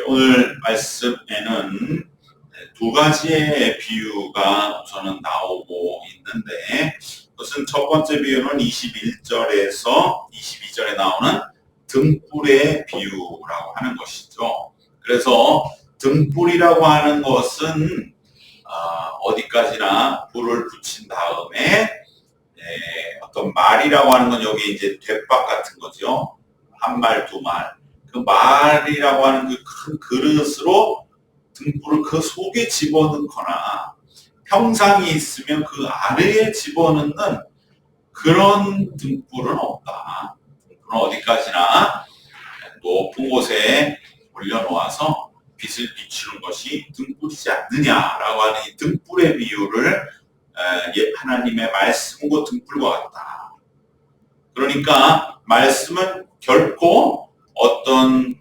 오늘 말씀에는 두 가지의 비유가 우선은 나오고 있는데, 그것은 첫 번째 비유는 21절에서 22절에 나오는 등불의 비유라고 하는 것이죠. 그래서 등불이라고 하는 것은 어디까지나 불을 붙인 다음에 어떤 말이라고 하는 건 여기 이제 돛박 같은 거죠. 한 말, 두 말. 그 말이라고 하는 그 큰 그릇으로 등불을 그 속에 집어넣거나 평상이 있으면 그 아래에 집어넣는 그런 등불은 없다. 등불은 어디까지나 높은 곳에 올려놓아서 빛을 비추는 것이 등불이지 않느냐라고 하는 이 등불의 비유를 하나님의 말씀과 등불과 같다. 그러니까 말씀은 결코 어떤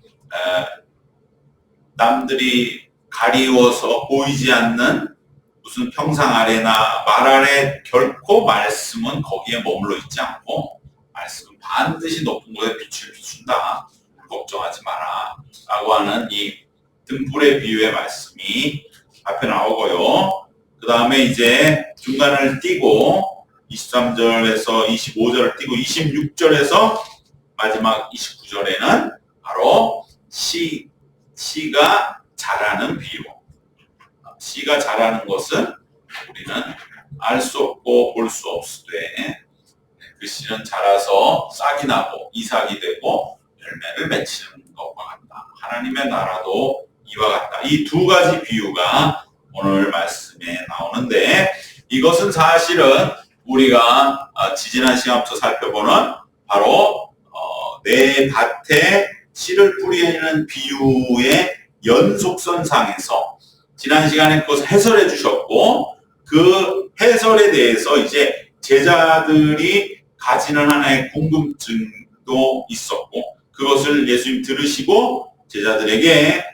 남들이 가리워서 보이지 않는 무슨 평상 아래나 말 아래 결코 말씀은 거기에 머물러 있지 않고 말씀은 반드시 높은 곳에 빛을 비춘다. 걱정하지 마라 라고 하는 이 등불의 비유의 말씀이 앞에 나오고요. 그 다음에 이제 중간을 띄고 23절에서 25절을 띄고 26절에서 마지막 29절에는 바로 씨가 자라는 비유. 씨가 자라는 것은 우리는 알 수 없고 볼 수 없으되 그 씨는 자라서 싹이 나고 이삭이 되고 열매를 맺히는 것과 같다. 하나님의 나라도 이와 같다. 이 두 가지 비유가 오늘 말씀에 나오는데, 이것은 사실은 우리가 지지난 시간부터 살펴보는 바로 내 밭에 씨를 뿌리는 비유의 연속선상에서 지난 시간에 그것을 해설해 주셨고, 그 해설에 대해서 이제 제자들이 가지는 하나의 궁금증도 있었고, 그것을 예수님 들으시고 제자들에게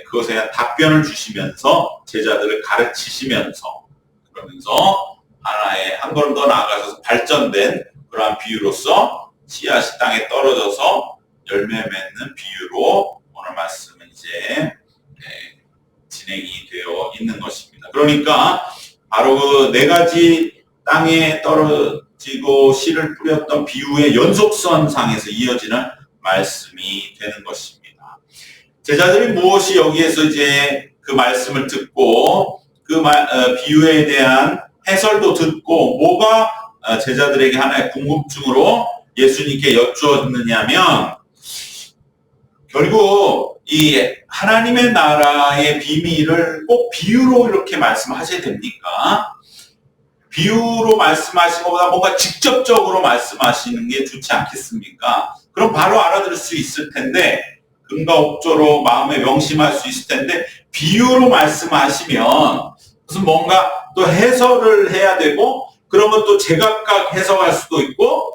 그것에 대한 답변을 주시면서 제자들을 가르치시면서, 그러면서 하나의 한 걸음 더 나아가서 발전된 그러한 비유로서 씨앗이 땅에 떨어져서 열매 맺는 비유로 오늘 말씀은 이제 진행이 되어 있는 것입니다. 그러니까 바로 그 네 가지 땅에 떨어지고 씨를 뿌렸던 비유의 연속선상에서 이어지는 말씀이 되는 것입니다. 제자들이 무엇이 여기에서 이제 그 말씀을 듣고 그 비유에 대한 해설도 듣고 뭐가 제자들에게 하나의 궁금증으로 예수님께 여쭈었느냐면, 결국 이 하나님의 나라의 비밀을 꼭 비유로 이렇게 말씀하셔야 됩니까? 비유로 말씀하시는 것보다 뭔가 직접적으로 말씀하시는 게 좋지 않겠습니까? 그럼 바로 알아들을 수 있을 텐데, 금과 옥조로 마음에 명심할 수 있을 텐데, 비유로 말씀하시면 무슨 뭔가 또 해설을 해야 되고, 그러면 또 제각각 해석할 수도 있고,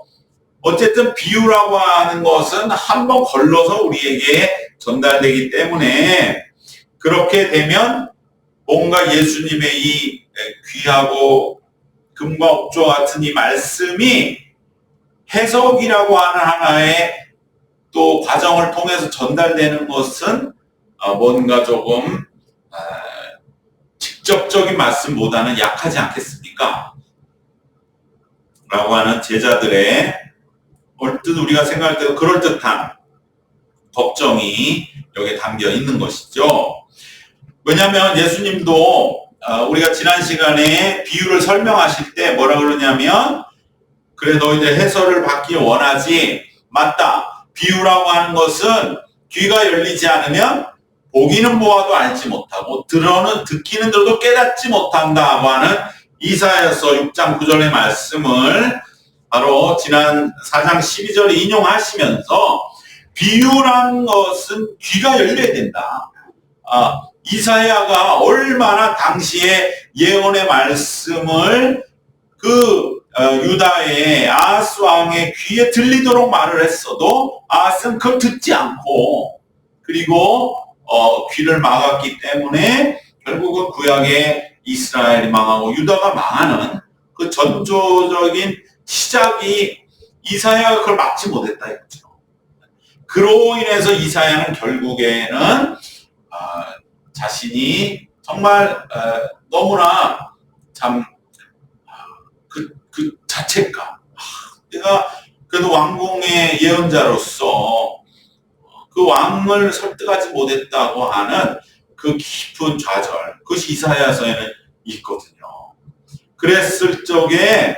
어쨌든 비유라고 하는 것은 한번 걸러서 우리에게 전달되기 때문에, 그렇게 되면 뭔가 예수님의 이 귀하고 금과 옥조 같은 이 말씀이 해석이라고 하는 하나의 또 과정을 통해서 전달되는 것은 뭔가 조금 직접적인 말씀보다는 약하지 않겠습니까? 라고 하는 제자들의 얼뜻 우리가 생각할 때도 그럴듯한 걱정이 여기에 담겨 있는 것이죠. 왜냐하면 예수님도 우리가 지난 시간에 비유를 설명하실 때 뭐라 그러냐면, 그래 너희들 해설을 받기 원하지? 맞다. 비유라고 하는 것은 귀가 열리지 않으면 보기는 보아도 알지 못하고 듣기는 들어도 깨닫지 못한다고 하는 이사야서 6장 9절의 말씀을 바로 지난 4장 12절에 인용하시면서, 비유란 것은 귀가 열려야 된다. 이사야가 얼마나 당시에 예언의 말씀을 그 유다의 아하스 왕의 귀에 들리도록 말을 했어도 아하스는 그걸 듣지 않고, 그리고 귀를 막았기 때문에 결국은 구약의 이스라엘이 망하고 유다가 망하는 그 전조적인 시작이 이사야가 그걸 막지 못했다 이거죠. 그로 인해서 이사야는 결국에는 자신이 정말 너무나 참 그 자책감, 내가 그래도 왕궁의 예언자로서 그 왕을 설득하지 못했다고 하는 그 깊은 좌절, 그것이 이사야서에는 있거든요. 그랬을 적에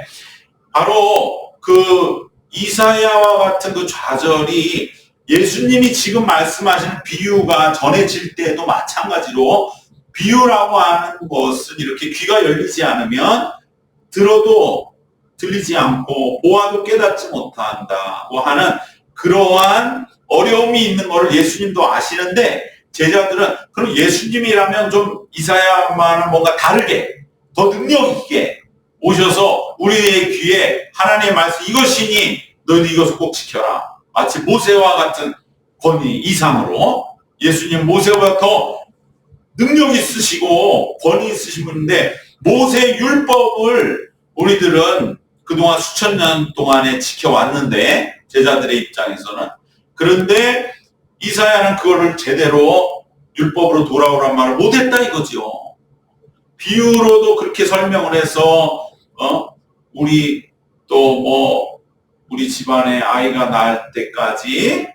바로 그 이사야와 같은 그 좌절이 예수님이 지금 말씀하시는 비유가 전해질 때도 마찬가지로, 비유라고 하는 것은 이렇게 귀가 열리지 않으면 들어도 들리지 않고 보아도 깨닫지 못한다고 하는 그러한 어려움이 있는 것을 예수님도 아시는데, 제자들은 그럼 예수님이라면 좀 이사야만은 뭔가 다르게 더 능력 있게 오셔서 우리의 귀에 하나님의 말씀 이것이니 너희도 이것을 꼭 지켜라, 마치 모세와 같은 권위 이상으로, 예수님 모세보다 더 능력 있으시고 권위 있으신 분인데, 모세 율법을 우리들은 그동안 수천 년 동안에 지켜왔는데, 제자들의 입장에서는. 그런데 이사야는 그거를 제대로 율법으로 돌아오란 말을 못했다 이거죠. 비유로도 그렇게 설명을 해서 우리 또 뭐 우리 집안에 아이가 낳을 때까지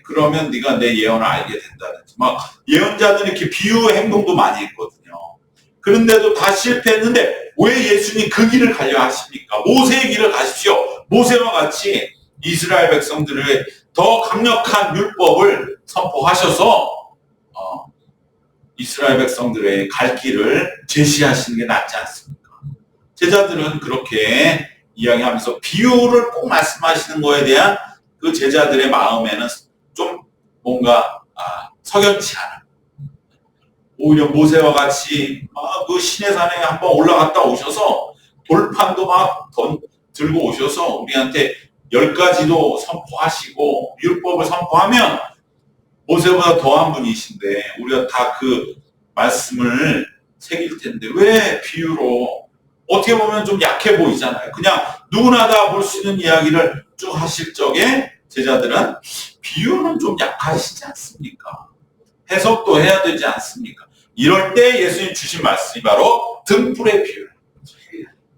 그러면 네가 내 예언을 알게 된다든지, 막 예언자들이 이렇게 비유 행동도 많이 했거든요. 그런데도 다 실패했는데 왜 예수님 그 길을 가려 하십니까? 모세의 길을 가십시오. 모세와 같이 이스라엘 백성들의 더 강력한 율법을 선포하셔서 이스라엘 백성들의 갈 길을 제시하시는 게 낫지 않습니까? 제자들은 그렇게 이야기하면서 비유를 꼭 말씀하시는 거에 대한 그 제자들의 마음에는 좀 뭔가 석연치 않은, 오히려 모세와 같이 그 시내산에 한번 올라갔다 오셔서 돌판도 막 들고 오셔서 우리한테 10가지도 선포하시고 율법을 선포하면 모세보다 더한 분이신데 우리가 다 그 말씀을 새길 텐데 왜 비유로, 어떻게 보면 좀 약해 보이잖아요. 그냥 누구나 다 볼 수 있는 이야기를 쭉 하실 적에 제자들은 비유는 좀 약하시지 않습니까? 해석도 해야 되지 않습니까? 이럴 때 예수님 주신 말씀이 바로 등불의 비유.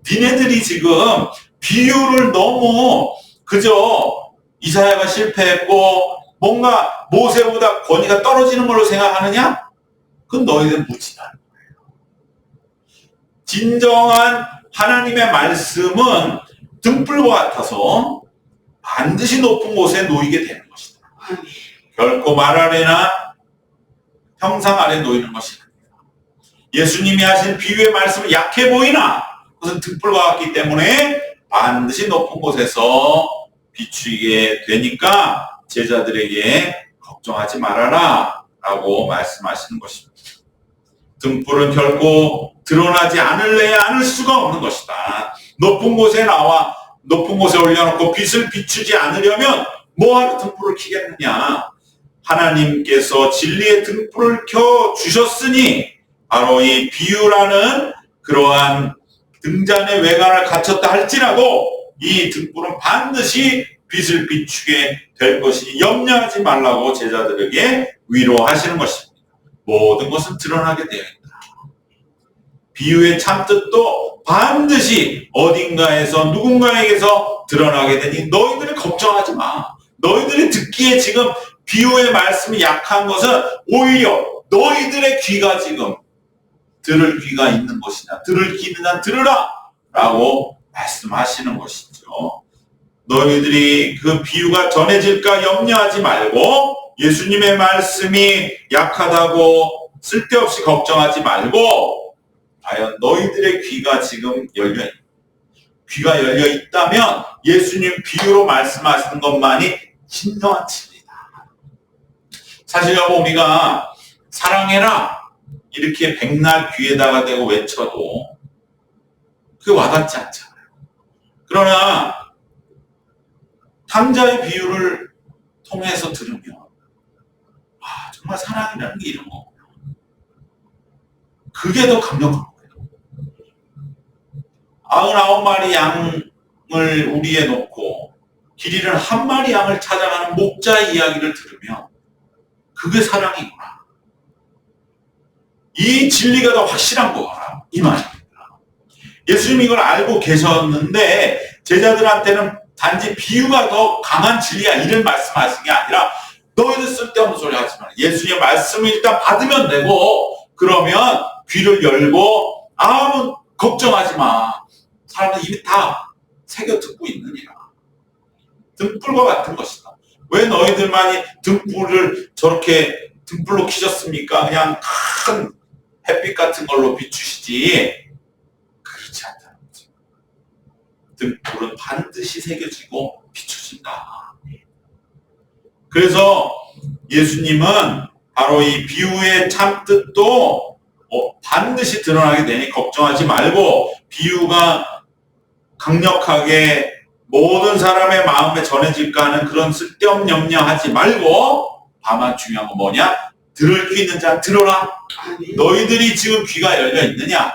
니네들이 지금 비유를 너무 그저 이사야가 실패했고 뭔가 모세보다 권위가 떨어지는 걸로 생각하느냐? 그건 너희들 무지다. 진정한 하나님의 말씀은 등불과 같아서 반드시 높은 곳에 놓이게 되는 것이다. 결코 말 아래나 형상 아래 놓이는 것이 아닙니다. 예수님이 하신 비유의 말씀은 약해 보이나 그것은 등불과 같기 때문에 반드시 높은 곳에서 비추게 되니까 제자들에게 걱정하지 말아라 라고 말씀하시는 것입니다. 등불은 결코 드러나지 않을 수가 없는 것이다. 높은 곳에 나와 높은 곳에 올려놓고 빛을 비추지 않으려면 뭐하러 등불을 켜겠느냐. 하나님께서 진리의 등불을 켜주셨으니 바로 이 비유라는 그러한 등잔의 외관을 갖췄다 할지라도 이 등불은 반드시 빛을 비추게 될 것이니 염려하지 말라고 제자들에게 위로하시는 것입니다. 모든 것은 드러나게 되어 있다. 비유의 참뜻도 반드시 어딘가에서 누군가에게서 드러나게 되니 너희들이 걱정하지 마. 너희들이 듣기에 지금 비유의 말씀이 약한 것은 오히려 너희들의 귀가 지금 들을 귀가 있는 것이냐, 들을 귀 있는 자 들으라 라고 말씀하시는 것이죠. 너희들이 그 비유가 전해질까 염려하지 말고 예수님의 말씀이 약하다고 쓸데없이 걱정하지 말고 과연 너희들의 귀가 지금 귀가 열려 있다면 예수님 비유로 말씀하시는 것만이 진정한 진리다. 사실 여보 우리가 사랑해라 이렇게 백날 귀에다가 대고 외쳐도 그게 와닿지 않잖아요. 그러나 탕자의 비유를 통해서 들으면 정말 사랑이라는 게 이런 거구나. 그게 더 강력한 거예요. 99마리 양을 우리에 놓고 길 잃은 한 마리 양을 찾아가는 목자의 이야기를 들으면 그게 사랑이구나. 이 진리가 더 확실한 거라 이 말입니다. 예수님이 이걸 알고 계셨는데 제자들한테는 단지 비유가 더 강한 진리야 이런 말씀하신 게 아니라 너희들 쓸데없는 소리 하지 마라. 예수님의 말씀을 일단 받으면 되고 그러면 귀를 열고 아무 걱정하지 마. 사람은 이미 다 새겨 듣고 있느니라. 등불과 같은 것이다. 왜 너희들만이 등불을 저렇게 등불로 켜졌습니까? 그냥 큰 햇빛 같은 걸로 비추시지. 그렇지 않다는 거죠. 등불은 반드시 새겨지고 비춰진다. 그래서 예수님은 바로 이 비유의 참뜻도 반드시 드러나게 되니 걱정하지 말고 비유가 강력하게 모든 사람의 마음에 전해질까 하는 그런 쓸데없는 염려하지 말고 다만 중요한 건 뭐냐? 들을 귀 있는 자 들어라. 너희들이 지금 귀가 열려 있느냐?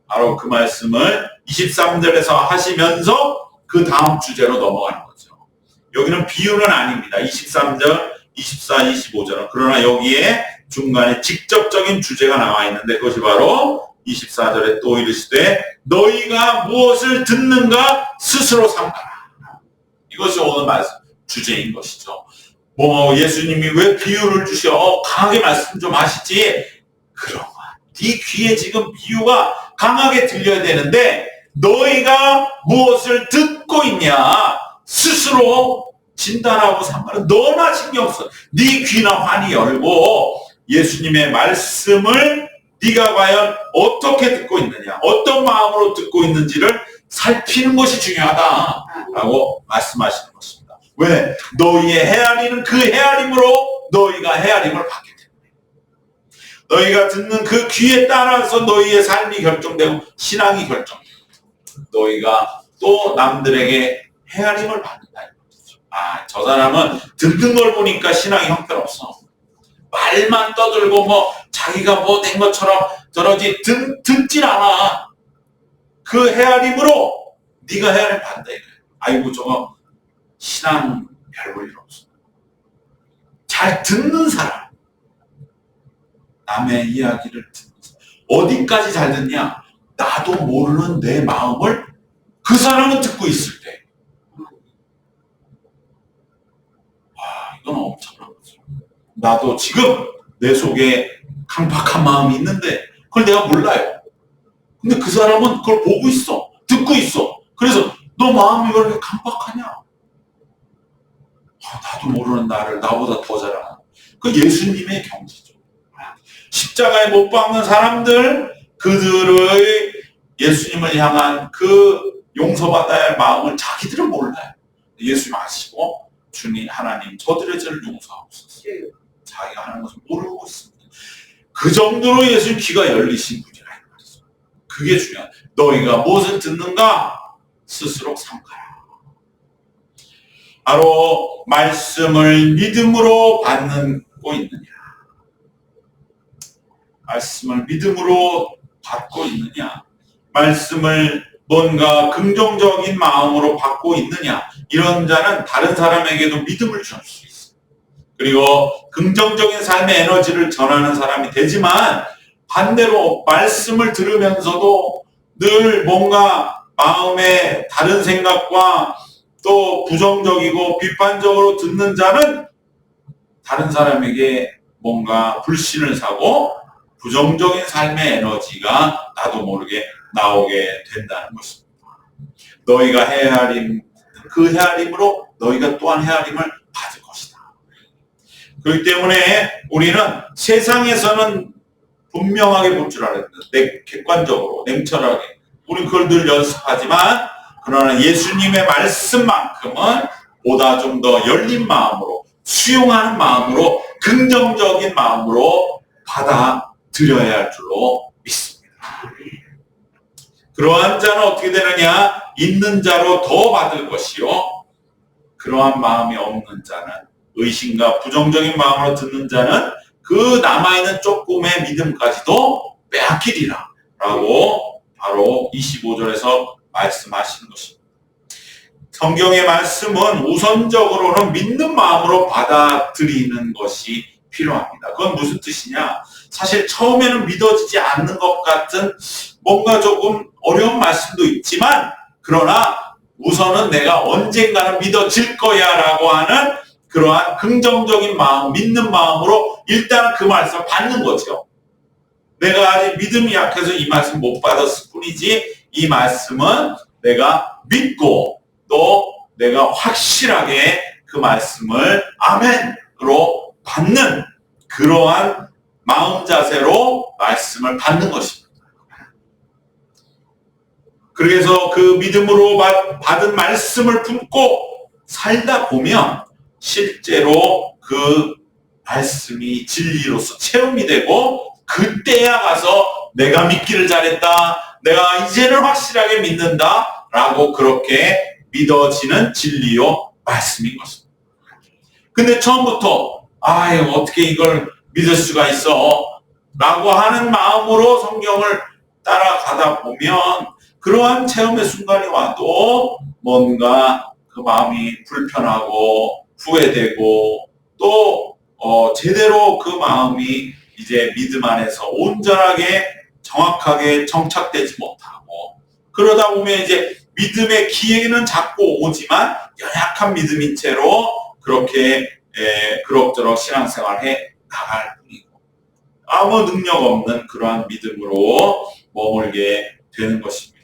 바로 그 말씀을 23절에서 하시면서 그 다음 주제로 넘어가는 거죠. 여기는 비유는 아닙니다. 23절, 24, 25절은. 그러나 여기에 중간에 직접적인 주제가 나와 있는데 그것이 바로 24절에 또 이르시되 너희가 무엇을 듣는가 스스로 삼가라. 이것이 오늘 말씀 주제인 것이죠. 예수님이 왜 비유를 주셔? 강하게 말씀 좀 하시지. 그런 거야. 네 귀에 지금 비유가 강하게 들려야 되는데 너희가 무엇을 듣고 있냐? 스스로 진단하고 상관은 너나 신경 써. 네 귀나 환히 열고 예수님의 말씀을 네가 과연 어떻게 듣고 있느냐, 어떤 마음으로 듣고 있는지를 살피는 것이 중요하다라고 말씀하시는 것입니다. 왜? 너희의 헤아리는 그 헤아림으로 너희가 헤아림을 받게 됩니다. 너희가 듣는 그 귀에 따라서 너희의 삶이 결정되고 신앙이 결정됩니다. 너희가 또 남들에게 헤아림을 받는다. 저 사람은 듣는 걸 보니까 신앙이 형편없어. 말만 떠들고 자기가 된 것처럼 저러지 듣질 않아. 그 헤아림으로 네가 헤아림 받는다 이거야. 아이고 저거 신앙 별 볼 일 없어. 잘 듣는 사람. 남의 이야기를 듣는 사람. 어디까지 잘 듣냐? 나도 모르는 내 마음을 그 사람은 듣고 있을 때. 이건 엄청난 거죠. 나도 지금 내 속에 강팍한 마음이 있는데 그걸 내가 몰라요. 근데 그 사람은 그걸 보고 있어. 듣고 있어. 그래서 너 마음이 왜 이렇게 강팍하냐? 나도 모르는 나를 나보다 더 잘 아는. 그 예수님의 경지죠. 십자가에 못 박는 사람들, 그들의 예수님을 향한 그 용서받아야 할 마음을 자기들은 몰라요. 예수님 아시고 주님 하나님 저들의 죄를 용서하옵소서. 자기가 하는 것을 모르고 있습니다. 그 정도로 예수님 귀가 열리신 분이라 이 말이죠. 그게 중요한. 너희가 무엇을 듣는가 스스로 삼가라. 바로 말씀을 믿음으로 받고 있느냐. 말씀을 믿음으로 받고 있느냐. 말씀을 뭔가 긍정적인 마음으로 받고 있느냐. 이런 자는 다른 사람에게도 믿음을 줄 수 있어요. 그리고 긍정적인 삶의 에너지를 전하는 사람이 되지만 반대로 말씀을 들으면서도 늘 뭔가 마음에 다른 생각과 또 부정적이고 비판적으로 듣는 자는 다른 사람에게 뭔가 불신을 사고 부정적인 삶의 에너지가 나도 모르게 나오게 된다는 것입니다. 너희가 헤아림, 그 헤아림으로 너희가 또한 헤아림을 받을 것이다. 그렇기 때문에 우리는 세상에서는 분명하게 볼 줄 알았는데 객관적으로 냉철하게 우리는 그걸 늘 연습하지만 그러나 예수님의 말씀만큼은 보다 좀 더 열린 마음으로 수용하는 마음으로 긍정적인 마음으로 받아들여야 할 줄로 믿습니다. 그러한 자는 어떻게 되느냐? 있는 자로 더 받을 것이요 그러한 마음이 없는 자는 의심과 부정적인 마음으로 듣는 자는 그 남아있는 조금의 믿음까지도 빼앗기리라 라고 바로 25절에서 말씀하시는 것입니다. 성경의 말씀은 우선적으로는 믿는 마음으로 받아들이는 것이 필요합니다. 그건 무슨 뜻이냐? 사실 처음에는 믿어지지 않는 것 같은 뭔가 조금 어려운 말씀도 있지만, 그러나 우선은 내가 언젠가는 믿어질 거야 라고 하는 그러한 긍정적인 마음, 믿는 마음으로 일단은 그 말씀을 받는 거죠. 내가 아직 믿음이 약해서 이 말씀 못 받았을 뿐이지, 이 말씀은 내가 믿고 또 내가 확실하게 그 말씀을 아멘으로 받는 그러한 마음 자세로 말씀을 받는 것입니다. 그래서 그 믿음으로 받은 말씀을 품고 살다 보면 실제로 그 말씀이 진리로서 체험이 되고, 그때야 가서 내가 믿기를 잘했다, 내가 이제는 확실하게 믿는다 라고 그렇게 믿어지는 진리요 말씀인 것입니다. 근데 처음부터 어떻게 이걸 믿을 수가 있어 라고 하는 마음으로 성경을 따라가다 보면 그러한 체험의 순간이 와도 뭔가 그 마음이 불편하고 후회되고 또 제대로 그 마음이 이제 믿음 안에서 온전하게 정확하게 정착되지 못하고, 그러다 보면 이제 믿음의 기회는 자꾸 오지만 연약한 믿음인 채로 그렇게 그럭저럭 신앙생활해 나갈 뿐이고 아무 능력 없는 그러한 믿음으로 머물게 되는 것입니다.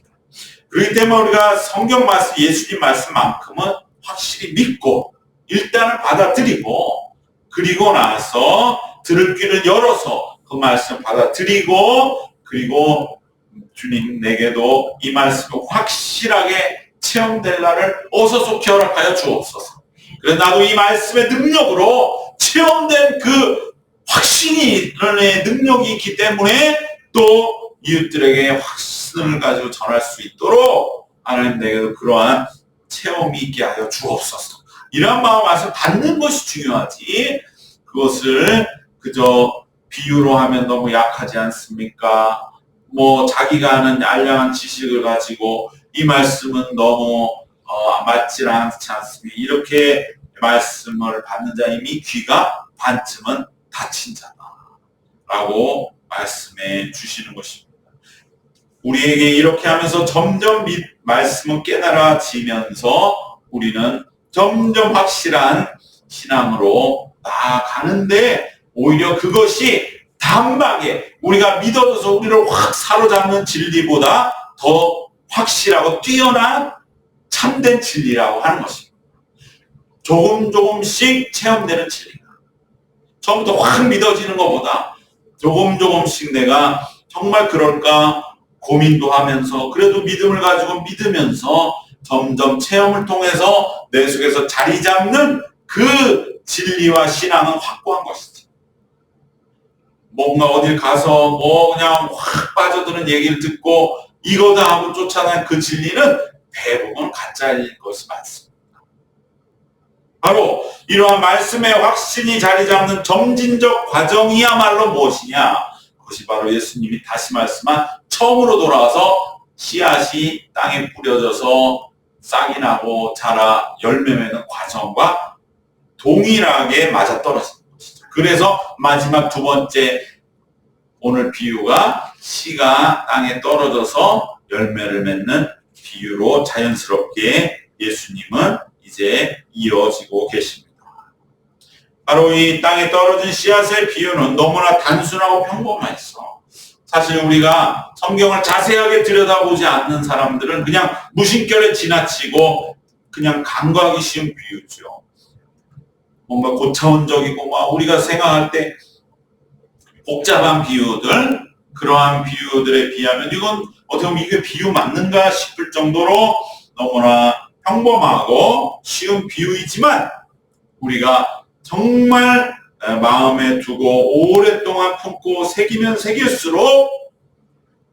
그렇기 때문에 우리가 성경 말씀, 예수님 말씀만큼은 확실히 믿고 일단은 받아들이고, 그리고 나서 들을 귀를 열어서 그 말씀 받아들이고, 그리고 주님 내게도 이 말씀이 확실하게 체험될 날을 어서속히 허락하여 주옵소서. 그래서 나도 이 말씀의 능력으로 체험된 그 확신의 능력이 있기 때문에 또 이웃들에게 확신을 가지고 전할 수 있도록 하나님 내게도 그러한 체험이 있게 하여 주옵소서. 이런 마음 말씀 받는 것이 중요하지, 그것을 그저 비유로 하면 너무 약하지 않습니까? 자기가 아는 알량한 지식을 가지고 이 말씀은 너무 맞지 않지 않습니까? 이렇게 말씀을 받는 자 이미 귀가 반쯤은 닫힌 자다 라고 말씀해 주시는 것입니다. 우리에게 이렇게 하면서 점점 말씀은 깨달아지면서 우리는 점점 확실한 신앙으로 나아가는데, 오히려 그것이 단박에 우리가 믿어져서 우리를 확 사로잡는 진리보다 더 확실하고 뛰어난 참된 진리라고 하는 것입니다. 조금씩 체험되는 진리가 처음부터 확 믿어지는 것보다 조금씩 내가 정말 그럴까 고민도 하면서 그래도 믿음을 가지고 믿으면서 점점 체험을 통해서 내 속에서 자리 잡는 그 진리와 신앙은 확고한 것이지. 뭔가 어딜 가서 그냥 확 빠져드는 얘기를 듣고 이거다 하고 쫓아낸 그 진리는 대부분 가짜일 것이 많습니다. 바로 이러한 말씀의 확신이 자리 잡는 점진적 과정이야말로 무엇이냐? 그것이 바로 예수님이 다시 말씀한 처음으로 돌아와서 씨앗이 땅에 뿌려져서 싹이 나고 자라 열매 맺는 과정과 동일하게 맞아떨어지는 것이죠. 그래서 마지막 두 번째 오늘 비유가 씨가 땅에 떨어져서 열매를 맺는 비유로 자연스럽게 예수님은 이제 이어지고 계십니다. 바로 이 땅에 떨어진 씨앗의 비유는 너무나 단순하고 평범했어. 사실 우리가 성경을 자세하게 들여다보지 않는 사람들은 그냥 무심결에 지나치고 그냥 간과하기 쉬운 비유죠. 뭔가 고차원적이고 우리가 생각할 때 복잡한 비유들, 그러한 비유들에 비하면 이건 어떻게 보면 이게 비유 맞는가 싶을 정도로 너무나 평범하고 쉬운 비유이지만 우리가 정말 마음에 두고 오랫동안 품고 새기면 새길수록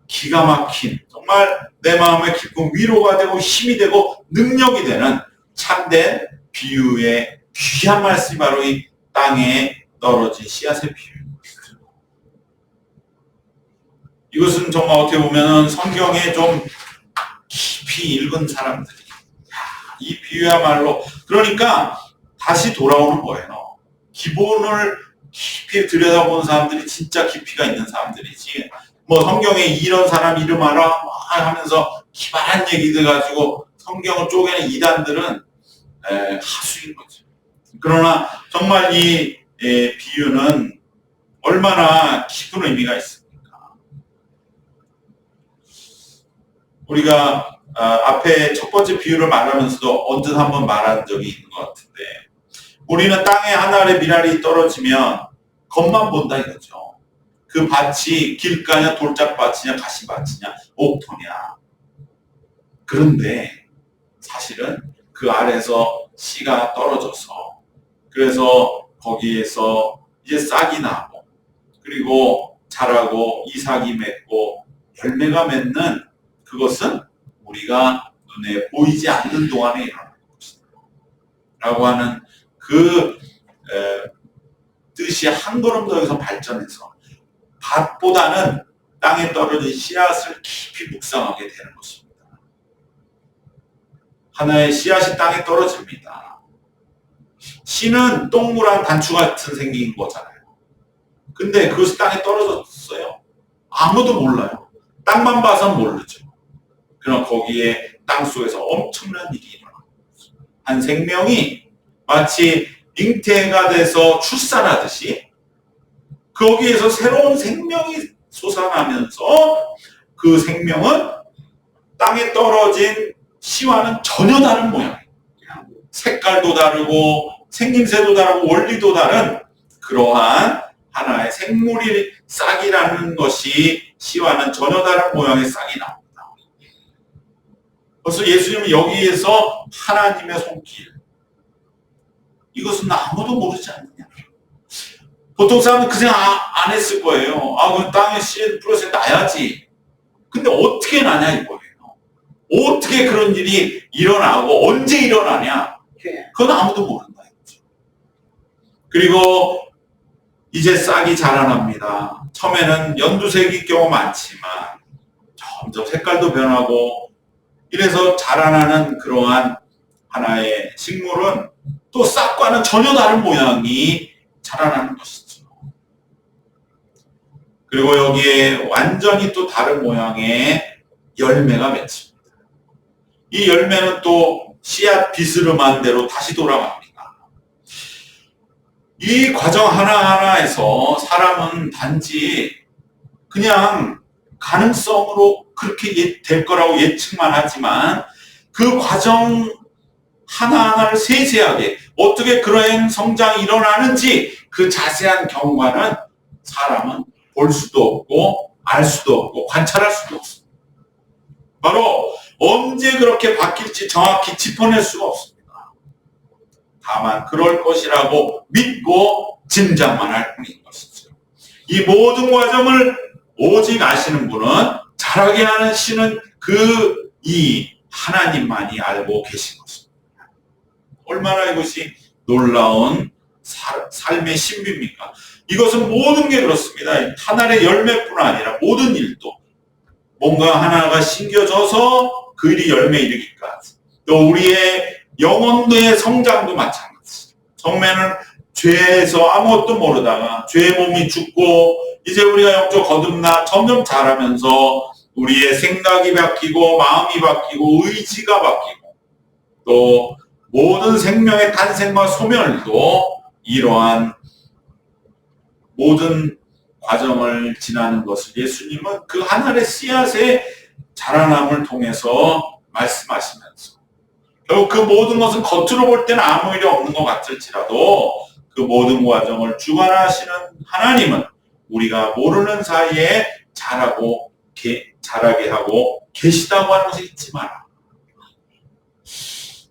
기가 막힌, 정말 내 마음에 깊은 위로가 되고 힘이 되고 능력이 되는 참된 비유의 귀한 말씀이 바로 이 땅에 떨어진 씨앗의 비유입니다. 이것은 정말 어떻게 보면 성경에 좀 깊이 읽은 사람들이 이 비유야말로 그러니까 다시 돌아오는 거예요. 기본을 깊이 들여다보는 사람들이 진짜 깊이가 있는 사람들이지. 뭐 성경에 이런 사람 이름 알아? 막 하면서 기발한 얘기들 가지고 성경을 쪼개는 이단들은 하수인 거죠. 그러나 정말 이 비유는 얼마나 깊은 의미가 있습니까? 우리가 앞에 첫 번째 비유를 말하면서도 언뜻 한번 말한 적이 있는 것 같은데, 우리는 땅에 한 알의 미랄이 떨어지면 겉만 본다 이거죠. 그 밭이 길가냐 돌짝밭이냐 가시밭이냐 옥토냐. 그런데 사실은 그 아래에서 씨가 떨어져서, 그래서 거기에서 이제 싹이 나고, 그리고 자라고 이삭이 맺고 열매가 맺는, 그것은 우리가 눈에 보이지 않는 동안에 일어나는 것이다 라고 하는 그 뜻이 한 걸음 더 여기서 발전해서 밭보다는 땅에 떨어진 씨앗을 깊이 묵상하게 되는 것입니다. 하나의 씨앗이 땅에 떨어집니다. 씨는 동그란 단추 같은 생긴 거잖아요. 근데 그것이 땅에 떨어졌어요. 아무도 몰라요. 땅만 봐선 모르죠. 그럼 거기에 땅속에서 엄청난 일이 일어나는 거죠. 한 생명이 마치 잉태가 돼서 출산하듯이 거기에서 새로운 생명이 솟아나면서 그 생명은 땅에 떨어진 씨와는 전혀 다른 모양이에요. 색깔도 다르고 생김새도 다르고 원리도 다른 그러한 하나의 생물이 싹이라는 것이 씨와는 전혀 다른 모양의 싹이 나옵니다. 그래서 예수님은 여기에서 하나님의 손길, 이것은 아무도 모르지 않느냐. 보통 사람은 그 생각 안 했을 거예요. 그 땅에 씨를 뿌려서 나야지. 근데 어떻게 나냐 이거예요. 어떻게 그런 일이 일어나고 언제 일어나냐. 그건 아무도 모른다 이거죠. 그리고 이제 싹이 자라납니다. 처음에는 연두색일 경우 많지만 점점 색깔도 변하고, 이래서 자라나는 그러한 하나의 식물은 또 싹과는 전혀 다른 모양이 자라나는 것이죠. 그리고 여기에 완전히 또 다른 모양의 열매가 맺힙니다. 이 열매는 또 씨앗 비스름한 대로 다시 돌아갑니다. 이 과정 하나하나에서 사람은 단지 그냥 가능성으로 그렇게 될 거라고 예측만 하지만 그 과정 하나하나를 세세하게 어떻게 그런 성장이 일어나는지 그 자세한 경과는 사람은 볼 수도 없고 알 수도 없고 관찰할 수도 없습니다. 바로 언제 그렇게 바뀔지 정확히 짚어낼 수가 없습니다. 다만 그럴 것이라고 믿고 짐작만 할 뿐인 것이죠. 이 모든 과정을 오직 아시는 분은, 잘하게 하는 신은 이 하나님만이 알고 계신 것입니다. 얼마나 이것이 놀라운 삶의 신비입니까? 이것은 모든 게 그렇습니다. 한 알의 열매뿐 아니라 모든 일도 뭔가 하나가 심겨져서 그 일이 열매에 이르기까지, 또 우리의 영혼의 성장도 마찬가지. 처음에는 죄에서 아무것도 모르다가 죄의 몸이 죽고 이제 우리가 영적 거듭나 점점 자라면서 우리의 생각이 바뀌고 마음이 바뀌고 의지가 바뀌고, 또 모든 생명의 탄생과 소멸도 이러한 모든 과정을 지나는 것을 예수님은 그 하늘의 씨앗의 자라남을 통해서 말씀하시면서, 결국 그 모든 것은 겉으로 볼 때는 아무 일이 없는 것 같을지라도 그 모든 과정을 주관하시는 하나님은 우리가 모르는 사이에 자라게 하고 계시다고 하는 것을 잊지 마라.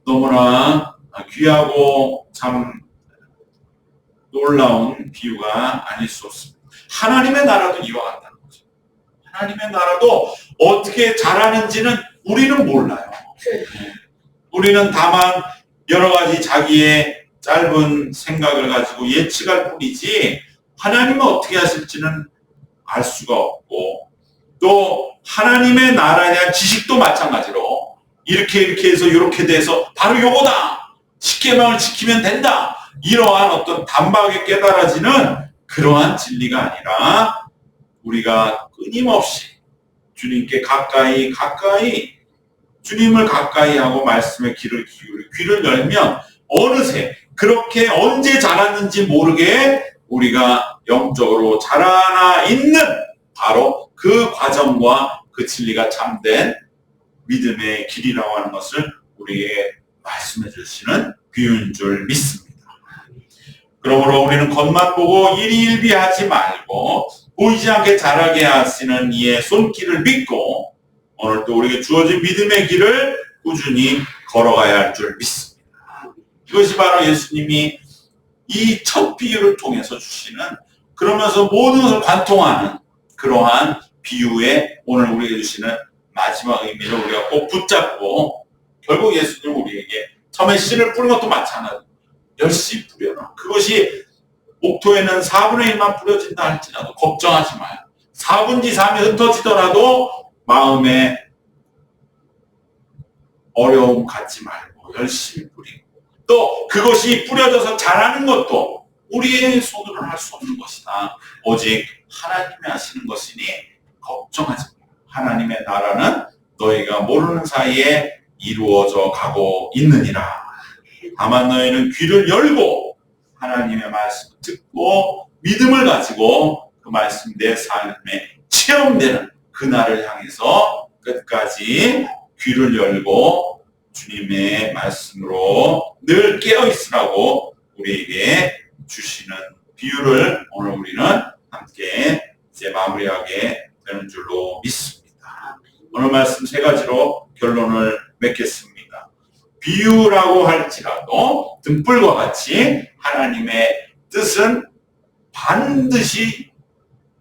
너무나 귀하고 참 놀라운 비유가 아닐 수 없습니다. 하나님의 나라도 이와 같다는 거죠. 하나님의 나라도 어떻게 자라는지는 우리는 몰라요. 우리는 다만 여러 가지 자기의 짧은 생각을 가지고 예측할 뿐이지 하나님은 어떻게 하실지는 알 수가 없고, 또 하나님의 나라에 대한 지식도 마찬가지로 이렇게 해서 이렇게 돼서 바로 요거다, 십계명을 지키면 된다, 이러한 어떤 단박에 깨달아지는 그러한 진리가 아니라 우리가 끊임없이 주님께 가까이 주님을 가까이 하고 말씀에 귀를 열면 어느새 그렇게 언제 자랐는지 모르게 우리가 영적으로 자라나 있는 바로 그 과정과 그 진리가 참된 믿음의 길이라고 하는 것을 우리에게 말씀해 주시는 비유인 줄 믿습니다. 그러므로 우리는 겉만 보고 일희일비하지 말고 보이지 않게 자라게 하시는 이의 손길을 믿고 오늘도 우리에게 주어진 믿음의 길을 꾸준히 걸어가야 할 줄 믿습니다. 이것이 바로 예수님이 이 첫 비유를 통해서 주시는, 그러면서 모든 것을 관통하는 그러한 비유에 오늘 우리에게 주시는 마지막 의미를 우리가 꼭 붙잡고, 결국 예수님 우리에게 처음에 씨를 뿌린 것도 마찬가지로 열심히 뿌려라. 그것이 목토에는 4분의 1만 뿌려진다 할지라도 걱정하지 마요. 4분지 3이 흩어지더라도 마음에 어려움 갖지 말고 열심히 뿌리고, 또 그것이 뿌려져서 자라는 것도 우리의 손으로는 할 수 없는 것이다. 오직 하나님이 하시는 것이니 걱정하지 마. 하나님의 나라는 너희가 모르는 사이에 이루어져 가고 있느니라. 다만 너희는 귀를 열고 하나님의 말씀을 듣고 믿음을 가지고 그 말씀 내 삶에 체험되는 그날을 향해서 끝까지 귀를 열고 주님의 말씀으로 늘 깨어있으라고 우리에게 주시는 비유를 오늘 우리는 함께 이제 마무리하게 되는 줄로 믿습니다. 오늘 말씀 세 가지로 결론을 맺겠습니다. 비유라고 할지라도 등불과 같이 하나님의 뜻은 반드시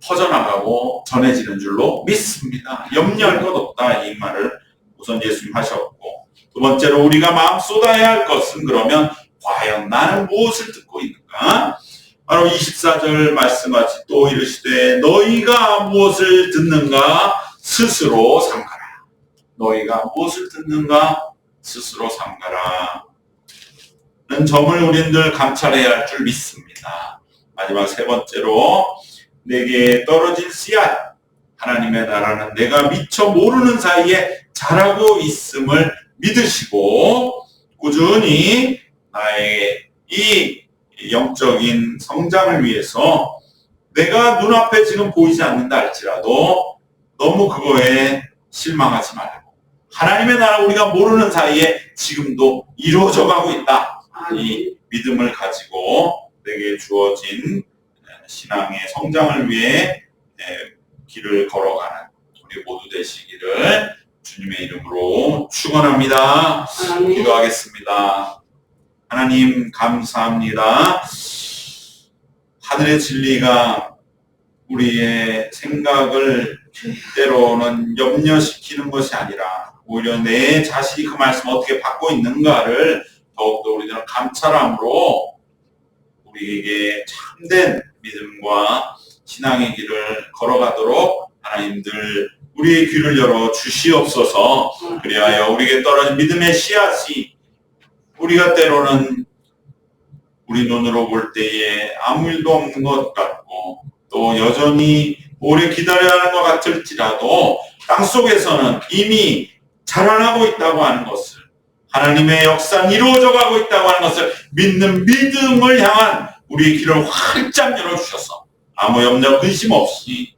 퍼져나가고 전해지는 줄로 믿습니다. 염려할 것 없다, 이 말을 우선 예수님 하셨고, 두 번째로 우리가 마음 쏟아야 할 것은 그러면 과연 나는 무엇을 듣고 있는가? 바로 24절 말씀같이 또 이르시되 너희가 무엇을 듣는가 스스로 삼가라. 너희가 무엇을 듣는가 스스로 삼가라 는 점을 우리들 감찰해야 할 줄 믿습니다. 마지막 세 번째로 내게 떨어진 씨앗, 하나님의 나라는 내가 미처 모르는 사이에 자라고 있음을 믿으시고 꾸준히 나의 이 영적인 성장을 위해서 내가 눈앞에 지금 보이지 않는다 할지라도 너무 그거에 실망하지 말고 하나님의 나라 우리가 모르는 사이에 지금도 이루어져 가고 있다. 이 믿음을 가지고 내게 주어진 신앙의 성장을 위해 길을 걸어가는 우리 모두 되시기를 주님의 이름으로 축원합니다. 기도하겠습니다. 하나님 감사합니다. 하늘의 진리가 우리의 생각을 때로는 염려시키는 것이 아니라 오히려 내 자신이 그 말씀을 어떻게 받고 있는가를 더욱더 우리들은 감찰함으로 우리에게 참된 믿음과 신앙의 길을 걸어가도록 하나님들 우리의 귀를 열어 주시옵소서. 그리하여 우리에게 떨어진 믿음의 씨앗이 우리가 때로는 우리 눈으로 볼 때에 아무 일도 없는 것 같고 또 여전히 오래 기다려야 하는 것 같을지라도 땅속에서는 이미 자라나고 있다고 하는 것을, 하나님의 역사는 이루어져 가고 있다고 하는 것을 믿는 믿음을 향한 우리의 길을 활짝 열어주셔서 아무 염려 근심 없이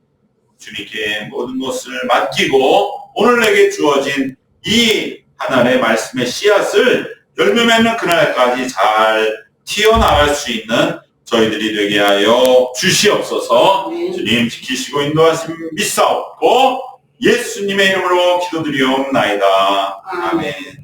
주님께 모든 것을 맡기고 오늘 내게 주어진 이 하나님의 말씀의 씨앗을 열매 맺는 그날까지 잘 튀어나갈 수 있는 저희들이 되게 하여 주시옵소서. 주님 지키시고 인도하심 믿사옵고 예수님의 이름으로 기도드리옵나이다. 아멘.